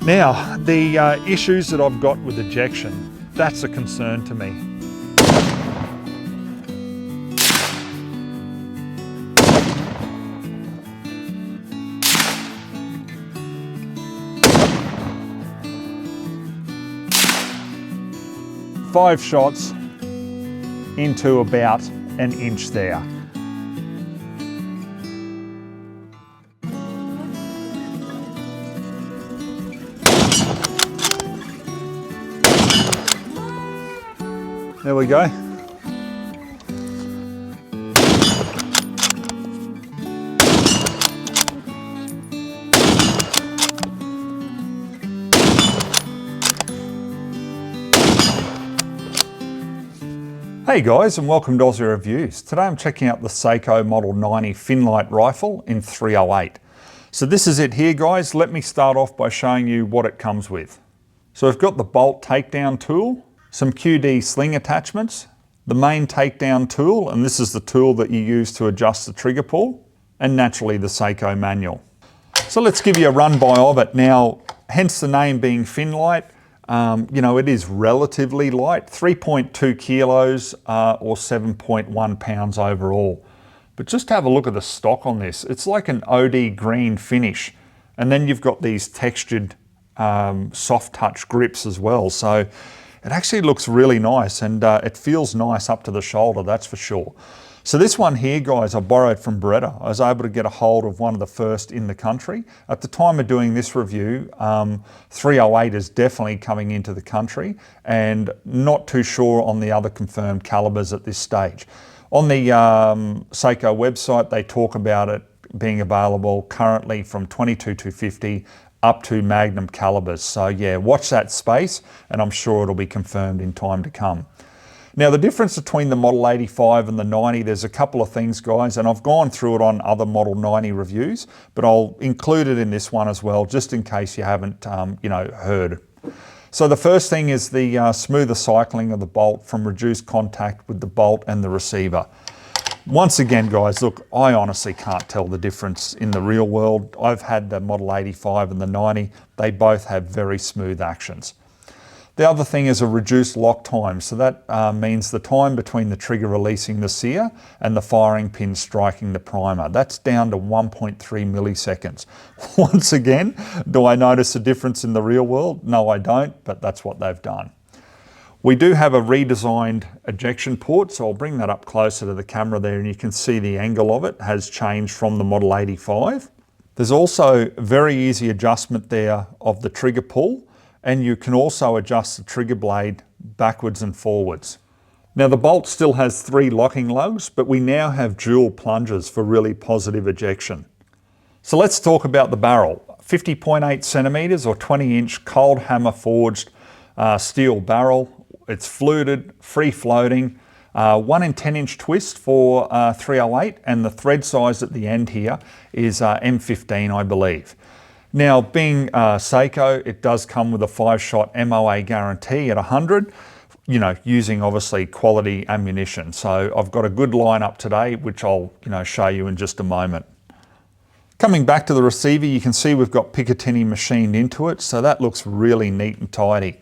Now, the issues that I've got with ejection, that's a concern to me. Five shots into about an inch there. There we go. Hey guys, and welcome to Ozzie Reviews. Today I'm checking out the Sako Model 90 Finnlight rifle in 308. So this is it here guys. Let me start off by showing you what it comes with. So we've got the bolt takedown tool, some QD sling attachments, the main takedown tool, and this is the tool that you use to adjust the trigger pull, and naturally the Sako manual. So let's give you a run by of it. Now, hence the name being Finnlight. You know, it is relatively light, 3.2 kilos or 7.1 pounds overall. But just have a look at the stock on this. It's like an OD green finish. And then you've got these textured soft touch grips as well. So it actually looks really nice, and it feels nice up to the shoulder, that's for sure. So this one here, guys, I borrowed from Beretta. I was able to get a hold of one of the first in the country. At the time of doing this review, 308 is definitely coming into the country, and not too sure on the other confirmed calibers at this stage. On the Sako website, they talk about it being available currently from 22-250 up to Magnum calibers. So yeah, watch that space, and I'm sure it'll be confirmed in time to come. Now the difference between the Model 85 and the 90, there's a couple of things guys, and I've gone through it on other Model 90 reviews, but I'll include it in this one as well, just in case you haven't you know, heard. So the first thing is the smoother cycling of the bolt from reduced contact with the bolt and the receiver. Once again guys, look, I honestly can't tell the difference in the real world. I've had the Model 85 and the 90, they both have very smooth actions. The other thing is a reduced lock time. So that means the time between the trigger releasing the sear and the firing pin striking the primer. That's down to 1.3 milliseconds. Once again, do I notice a difference in the real world? No, I don't, but that's what they've done. We do have a redesigned ejection port, so I'll bring that up closer to the camera there, and you can see the angle of it has changed from the Model 85. There's also very easy adjustment there of the trigger pull, and you can also adjust the trigger blade backwards and forwards. Now the bolt still has 3 locking lugs, but we now have dual plungers for really positive ejection. So let's talk about the barrel. 50.8 centimeters or 20-inch cold hammer forged steel barrel. It's fluted, free floating, 1 in 10-inch twist for 308, and the thread size at the end here is M15, I believe. Now, being Sako, it does come with a 5-shot MOA guarantee at 100, you know, using obviously quality ammunition. So I've got a good lineup today, which I'll, you know, show you in just a moment. Coming back to the receiver, you can see we've got Picatinny machined into it, so that looks really neat and tidy.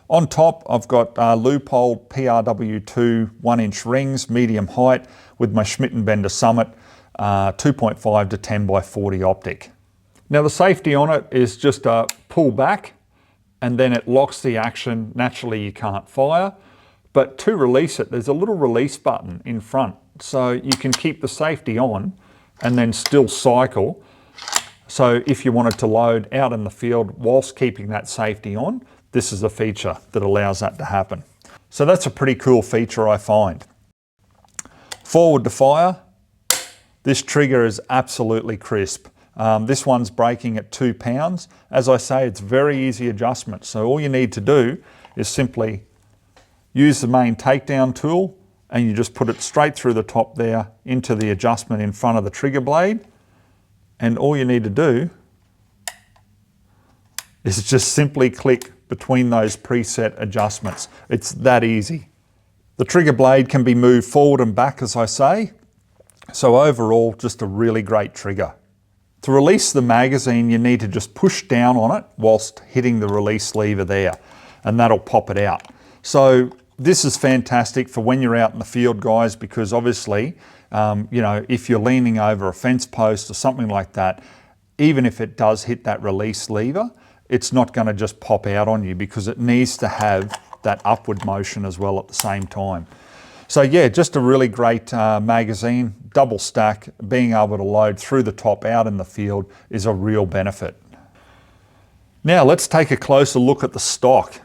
On top, I've got loophole PRW2 1-inch rings, medium height, with my Schmidt & Bender Summit 2.5 to 10 by 40 optic. Now the safety on it is just a pull back, and then it locks the action. Naturally you can't fire, but to release it, there's a little release button in front. So you can keep the safety on and then still cycle. So if you wanted to load out in the field whilst keeping that safety on, this is a feature that allows that to happen. So that's a pretty cool feature, I find. Forward to fire, this trigger is absolutely crisp. This one's braking at 2 pounds. As I say, it's very easy adjustment. So all you need to do is simply use the main takedown tool, and you just put it straight through the top there into the adjustment in front of the trigger blade. And all you need to do is just simply click between those preset adjustments. It's that easy. The trigger blade can be moved forward and back, as I say. So overall, just a really great trigger. To release the magazine, you need to just push down on it whilst hitting the release lever there, and that'll pop it out. So this is fantastic for when you're out in the field, guys, because obviously, you know, if you're leaning over a fence post or something like that, even if it does hit that release lever, it's not going to just pop out on you because it needs to have that upward motion as well at the same time. So yeah, just a really great magazine, double stack, being able to load through the top out in the field is a real benefit. Now let's take a closer look at the stock.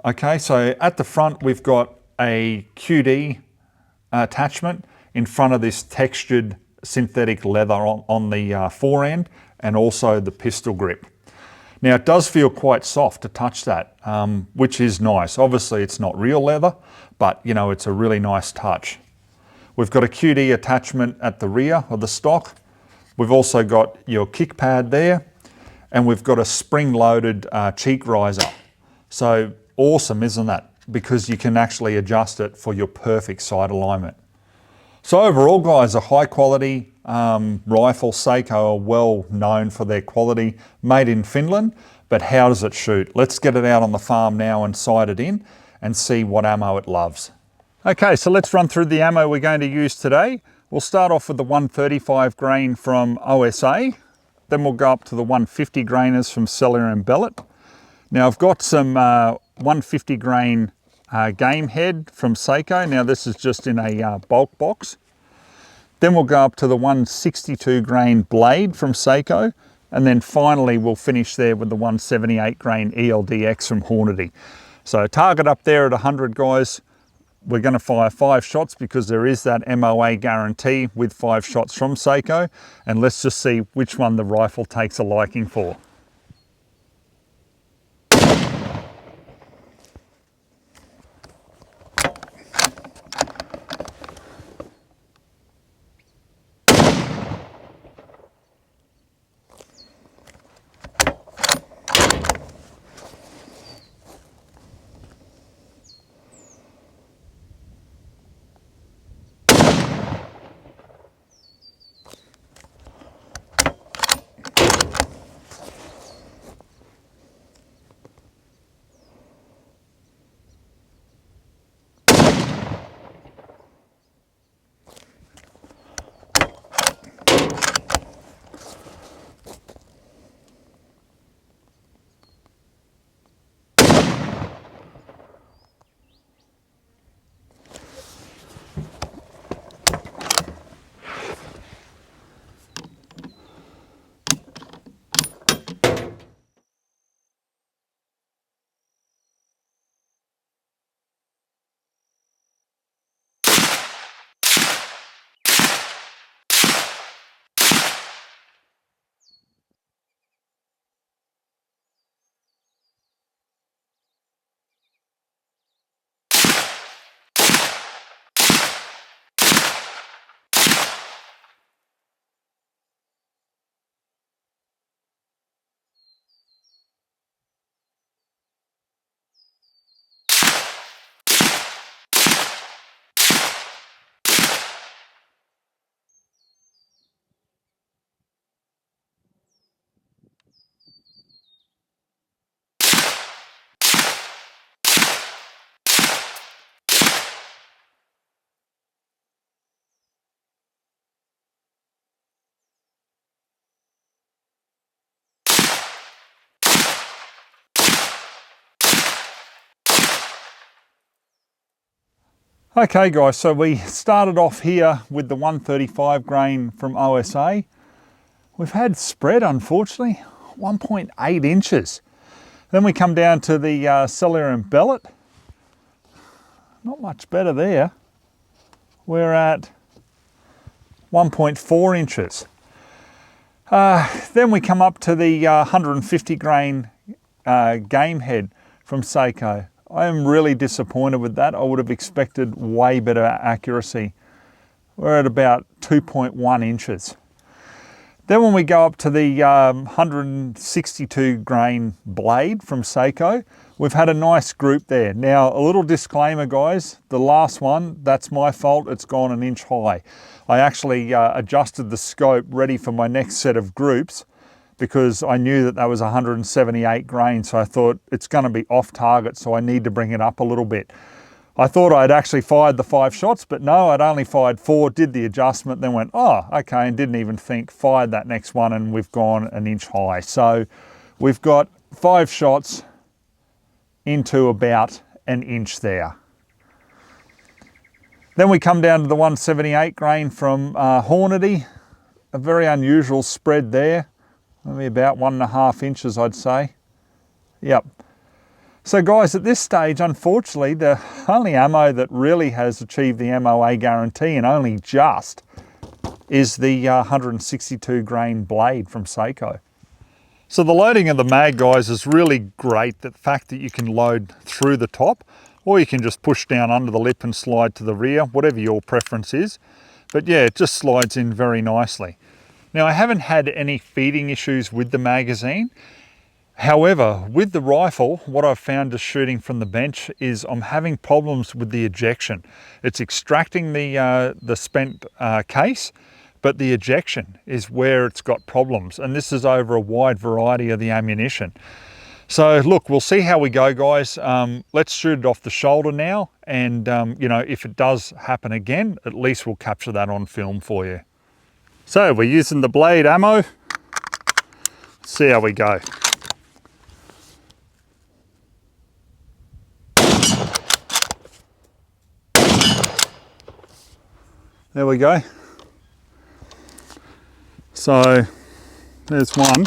Okay, so at the front we've got a QD attachment in front of this textured synthetic leather on the fore end, and also the pistol grip. Now it does feel quite soft to touch that, which is nice. Obviously it's not real leather, but you know, it's a really nice touch. We've got a QD attachment at the rear of the stock. We've also got your kick pad there, and we've got a spring-loaded cheek riser. So awesome, isn't that? Because you can actually adjust it for your perfect sight alignment. So overall, guys, a high quality rifle. Sako are well known for their quality, made in Finland, but how does it shoot? Let's get it out on the farm now and sight it in and see what ammo it loves. Okay, so let's run through the ammo we're going to use today. We'll start off with the 135 grain from OSA, then we'll go up to the 150 grainers from Cellular and Bellet. Now I've got some 150 grain game head from Sako. Now this is just in a bulk box. Then we'll go up to the 162 grain blade from Sako, and then finally we'll finish there with the 178 grain ELDX from Hornady. So target up there at 100, guys. We're going to fire 5 shots because there is that MOA guarantee with 5 shots from Sako, and let's just see which one the rifle takes a liking for. Okay guys, so we started off here with the 135 grain from OSA. We've had spread, unfortunately, 1.8 inches. Then we come down to the Cellular and Bellet. Not much better there. We're at 1.4 inches. Then we come up to the 150 grain game head from Sako. I am really disappointed with that. I would have expected way better accuracy. We're at about 2.1 inches. Then when we go up to the 162 grain blade from Sako, we've had a nice group there. Now, a little disclaimer, guys, the last one, that's my fault, it's gone an inch high. I actually adjusted the scope ready for my next set of groups because I knew that was 178 grain, so I thought it's going to be off target, so I need to bring it up a little bit. I thought I'd actually fired the 5 shots, but no, I'd only fired 4, did the adjustment, then went, oh, okay, and didn't even think, fired that next one, and we've gone an inch high. So we've got 5 shots into about an inch there. Then we come down to the 178 grain from Hornady, a very unusual spread there, maybe about 1.5 inches, I'd say. Yep. So guys, at this stage, unfortunately, the only ammo that really has achieved the MOA guarantee, and only just, is the 162 grain blade from Sako. So the loading of the mag, guys, is really great. The fact that you can load through the top, or you can just push down under the lip and slide to the rear, whatever your preference is. But yeah, it just slides in very nicely. Now, I haven't had any feeding issues with the magazine. However, with the rifle, what I've found just shooting from the bench is I'm having problems with the ejection. It's extracting the spent case, but the ejection is where it's got problems. And this is over a wide variety of the ammunition. So look, we'll see how we go, guys. Let's shoot it off the shoulder now. And you know, if it does happen again, at least we'll capture that on film for you. So we're using the blade ammo. Let's see how we go. There we go. So there's one.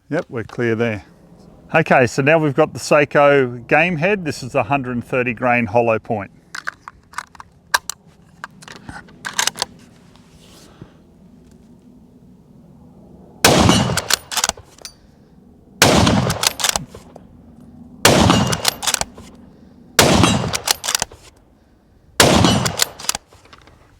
Yep, we're clear there. Okay, so now we've got the Sako game head. This is the 130 grain hollow point.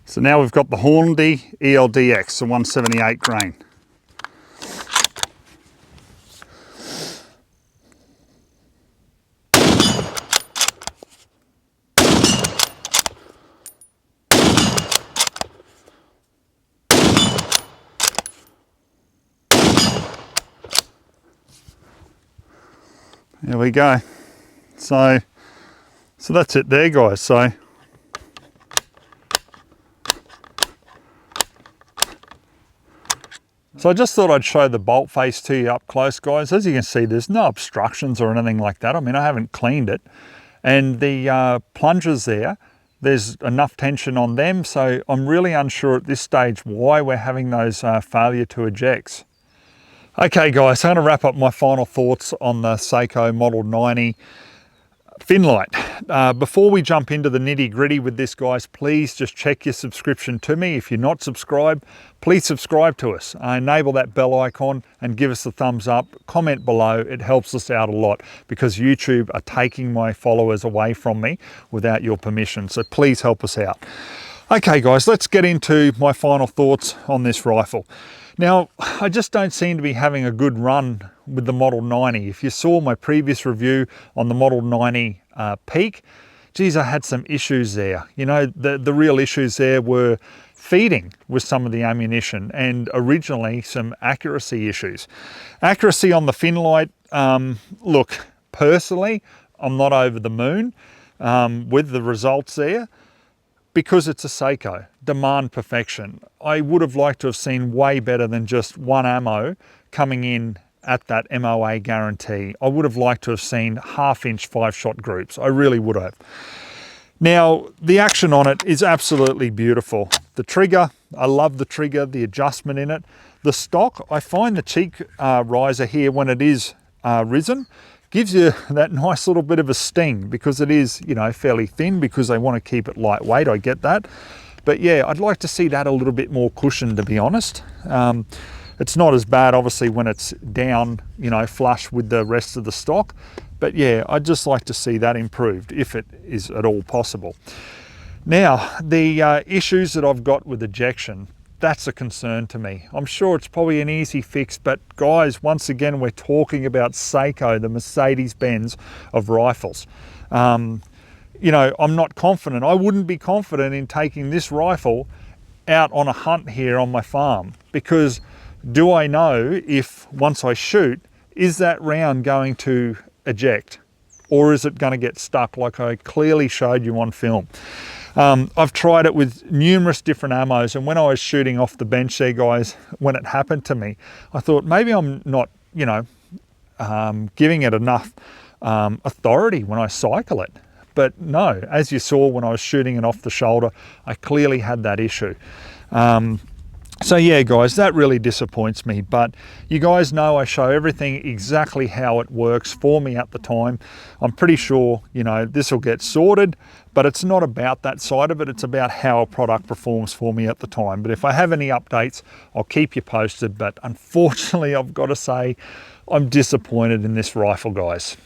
So now we've got the Hornady ELDX, the 178 grain. There we go. So that's it there, guys. So I just thought I'd show the bolt face to you up close, guys. As you can see, there's no obstructions or anything like that. I mean, I haven't cleaned it. And the plungers there's enough tension on them. So I'm really unsure at this stage why we're having those failure to ejects. Okay, guys, so I'm going to wrap up my final thoughts on the Sako Model 90 Finnlight. Before we jump into the nitty gritty with this, guys, please just check your subscription to me. If you're not subscribed, please subscribe to us. Enable that bell icon and give us a thumbs up. Comment below. It helps us out a lot because YouTube are taking my followers away from me without your permission. So please help us out. Okay, guys, let's get into my final thoughts on this rifle. Now, I just don't seem to be having a good run with the Model 90. If you saw my previous review on the Model 90 Peak, geez, I had some issues there. You know, the real issues there were feeding with some of the ammunition and originally some accuracy issues. Accuracy on the Finnlight, look, personally, I'm not over the moon with the results there. Because it's a Sako, demand perfection. I would have liked to have seen way better than just one ammo coming in at that MOA guarantee. I would have liked to have seen 1/2 inch 5-shot groups. I really would have. Now, the action on it is absolutely beautiful. The trigger, I love the trigger, the adjustment in it. The stock, I find the cheek riser here when it is risen, gives you that nice little bit of a sting because it is, you know, fairly thin because they want to keep it lightweight. I get that. But yeah, I'd like to see that a little bit more cushioned, to be honest. It's not as bad, obviously, when it's down, you know, flush with the rest of the stock. But yeah, I'd just like to see that improved if it is at all possible. Now, the issues that I've got with ejection, that's a concern to me. I'm sure it's probably an easy fix, but guys, once again, we're talking about Sako, the Mercedes-Benz of rifles. You know, I'm not confident. I wouldn't be confident in taking this rifle out on a hunt here on my farm, because do I know if once I shoot, is that round going to eject, or is it going to get stuck like I clearly showed you on film? I've tried it with numerous different ammos, and when I was shooting off the bench there, guys, when it happened to me, I thought maybe I'm not, you know, giving it enough authority when I cycle it. But no, as you saw when I was shooting it off the shoulder, I clearly had that issue. So yeah, guys, that really disappoints me, but you guys know I show everything exactly how it works for me at the time. I'm pretty sure, you know, this will get sorted, but it's not about that side of it. It's about how a product performs for me at the time. But if I have any updates, I'll keep you posted. But unfortunately, I've got to say, I'm disappointed in this rifle, guys.